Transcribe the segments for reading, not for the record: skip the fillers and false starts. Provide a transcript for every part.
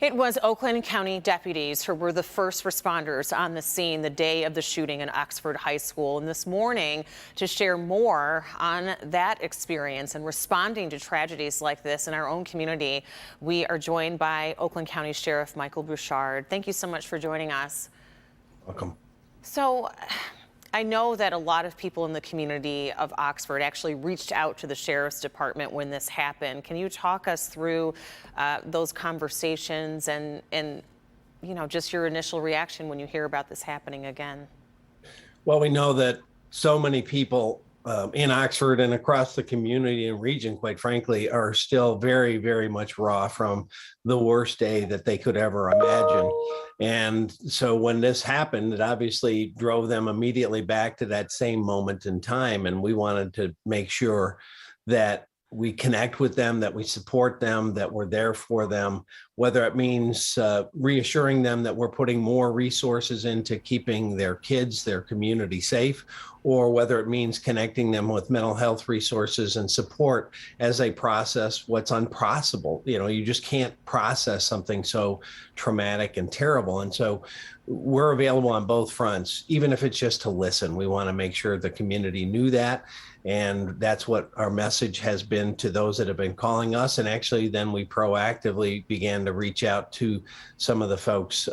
It was Oakland County deputies who were the first responders on the scene the day of the shooting in Oxford High School. And this morning, to share more on that experience and responding to tragedies like this in our own community, we are joined by Oakland County Sheriff Michael Bouchard. Thank you so much for joining us. Welcome. So, I know that a lot of people in the community of Oxford actually reached out to the sheriff's department when this happened. Can you talk us through those conversations and just your initial reaction when you hear about this happening again? Well, we know that so many people in Oxford and across the community and region, quite frankly, are still very, very much raw from the worst day that they could ever imagine. And so when this happened, it obviously drove them immediately back to that same moment in time. And we wanted to make sure that we connect with them, that we support them, that we're there for them, whether it means reassuring them that we're putting more resources into keeping their kids, their community safe, or whether it means connecting them with mental health resources and support as they process what's unprocessable. You just can't process something so traumatic and terrible. And so we're available on both fronts, even if it's just to listen. We want to make sure the community knew that. And that's what our message has been to those that have been calling us. And actually, then we proactively began to reach out to some of the folks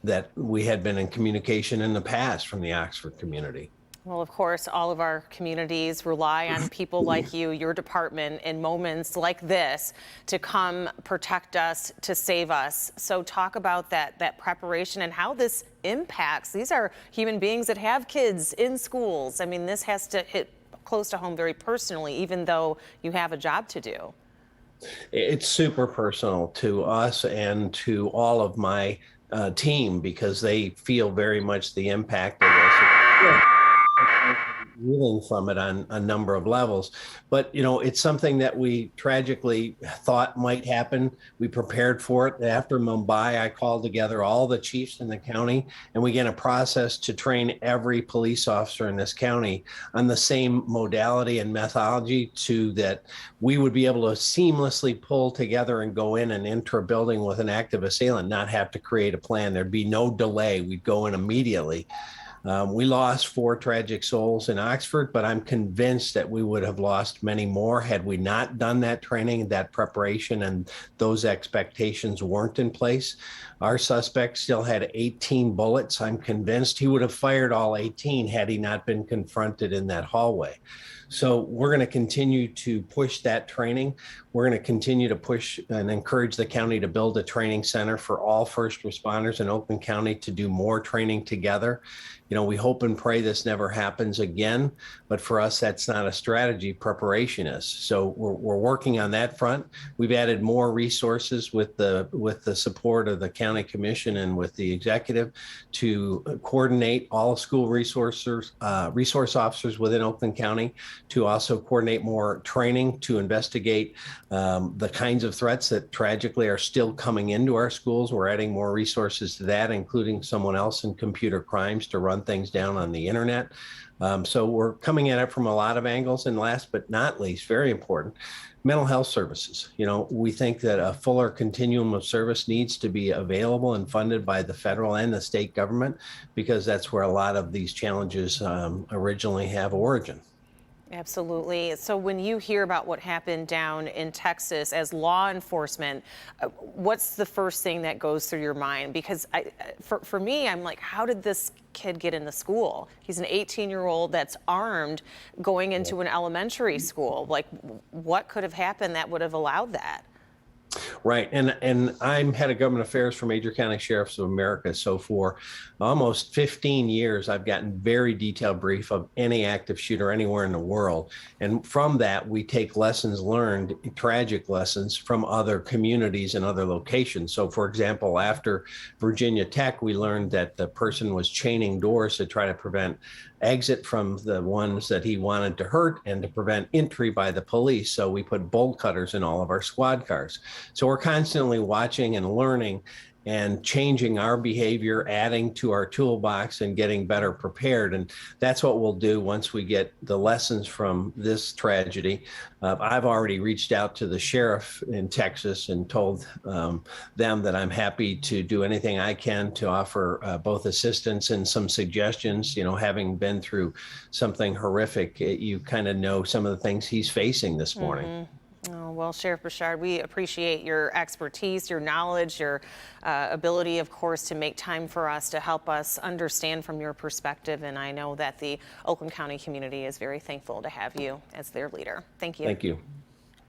that we had been in communication in the past from the Oxford community. Well, of course, all of our communities rely on people like you, your department, in moments like this to come protect us, to save us. So talk about that preparation and how this impacts. These are human beings that have kids in schools. I mean, this has to hit close to home very personally, even though you have a job to do. It's super personal to us and to all of my team because they feel very much the impact of this. Reeling from it on a number of levels. But, it's something that we tragically thought might happen. We prepared for it. After Mumbai, I called together all the chiefs in the county, and we began a process to train every police officer in this county on the same modality and methodology so that we would be able to seamlessly pull together and go in and enter a building with an active assailant, not have to create a plan. There'd be no delay. We'd go in immediately. We lost 4 tragic souls in Oxford, but I'm convinced that we would have lost many more had we not done that training, that preparation, and those expectations weren't in place. Our suspect still had 18 bullets. I'm convinced he would have fired all 18 had he not been confronted in that hallway. So we're going to continue to push that training. We're going to continue to push and encourage the county to build a training center for all first responders in Oakland County to do more training together. We hope and pray this never happens again, but for us, that's not a strategy. Preparation is. So we're working on that front. We've added more resources with the support of the county commission and with the executive to coordinate all school resource officers within Oakland County to also coordinate more training to investigate the kinds of threats that tragically are still coming into our schools. We're adding more resources to that, including someone else in computer crimes to run things down on the internet. So we're coming at it from a lot of angles. And last but not least, very important, mental health services. We think that a fuller continuum of service needs to be available and funded by the federal and the state government, because that's where a lot of these challenges originally have origin. Absolutely. So when you hear about what happened down in Texas as law enforcement, what's the first thing that goes through your mind? Because for me, I'm like, how did this kid get in the school? He's an 18-year-old that's armed going into an elementary school. Like, what could have happened that would have allowed that? Right. And I'm head of government affairs for Major County Sheriffs of America. So for almost 15 years, I've gotten very detailed brief of any active shooter anywhere in the world. And from that, we take lessons learned, tragic lessons from other communities and other locations. So for example, after Virginia Tech, we learned that the person was chaining doors to try to prevent exit from the ones that he wanted to hurt and to prevent entry by the police. So we put bolt cutters in all of our squad cars. So we're constantly watching and learning and changing our behavior, adding to our toolbox, and getting better prepared. And that's what we'll do once we get the lessons from this tragedy. I've already reached out to the sheriff in Texas and told them that I'm happy to do anything I can to offer both assistance and some suggestions. You know, having been through something horrific, you kind of know some of the things he's facing this morning. Oh, well, Sheriff Bouchard, we appreciate your expertise, your knowledge, your ability, of course, to make time for us, to help us understand from your perspective. And I know that the Oakland County community is very thankful to have you as their leader. Thank you. Thank you.